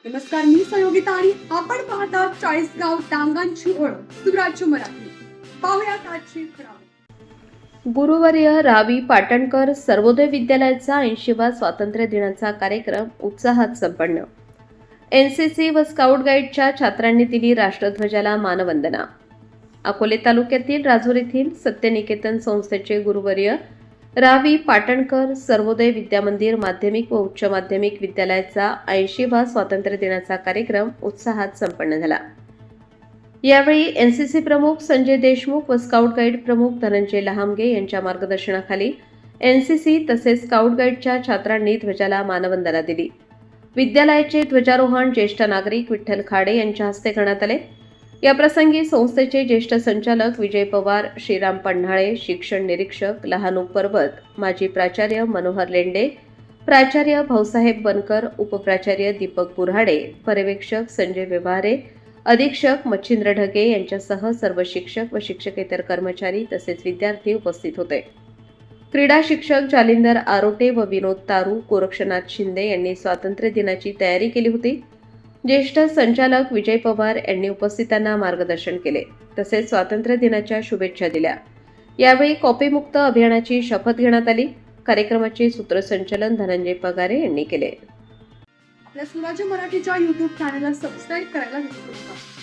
नमस्कार, मी सहयोगिता आणि आपण पाहता चाळीसगाव डांगांची ओळख सुराज्य मराठी. पाहुयात आजची घडामोड. गुरुवर्य रावी पाटणकर सर्वोदय विद्यालयाचा 80वा स्वातंत्र्य दिनाचा कार्यक्रम उत्साहात संपन्न. एनसीसी व स्काउट गाईडच्या छात्रांनी दिली राष्ट्रध्वजाला मानवंदना. अकोले तालुक्यातील राजूर येथील सत्यनिकेतन संस्थेचे गुरुवर्य रावी पाटणकर सर्वोदय विद्यामंदिर माध्यमिक व उच्च माध्यमिक विद्यालयाचा 80वा स्वातंत्र्य दिनाचा कार्यक्रम उत्साहात संपन्न झाला. यावेळी एनसीसी प्रमुख संजय देशमुख व स्काउट गाईड प्रमुख धनंजय लहामगे यांच्या मार्गदर्शनाखाली एनसीसी तसेच स्काउट गाईडच्या छात्रांनी ध्वजाला मानवंदना दिली. विद्यालयाचे ध्वजारोहण ज्येष्ठ नागरिक विठ्ठल खाडे यांच्या हस्ते करण्यात आले. याप्रसंगी संस्थेचे ज्येष्ठ संचालक विजय पवार, श्रीराम पन्हाळे, शिक्षण निरीक्षक लहानू पर्वत, माजी प्राचार्य मनोहर लेंडे, प्राचार्य भाऊसाहेब बनकर, उपप्राचार्य दीपक बुऱ्हाडे, पर्यवेक्षक संजय व्यवहारे, अधीक्षक मच्छिंद्र ढगे यांच्यासह सर्व शिक्षक व शिक्षकेतर कर्मचारी तसेच विद्यार्थी उपस्थित होते. क्रीडा शिक्षक जालिंदर आरोटे व विनोद तारू, गोरक्षनाथ शिंदे यांनी स्वातंत्र्य दिनाची तयारी केली होती. ज्येष्ठ संचालक विजय पवार यांनी उपस्थितांना मार्गदर्शन केले तसेच स्वातंत्र्य दिनाच्या शुभेच्छा दिल्या. यावेळी कॉपीमुक्त अभियानाची शपथ घेण्यात आली. कार्यक्रमाचे सूत्रसंचालन धनंजय पगारे यांनी केले. आपल्या सुराज्य मराठीच्या YouTube चॅनलला सबस्क्राईब करायला विसरू नका.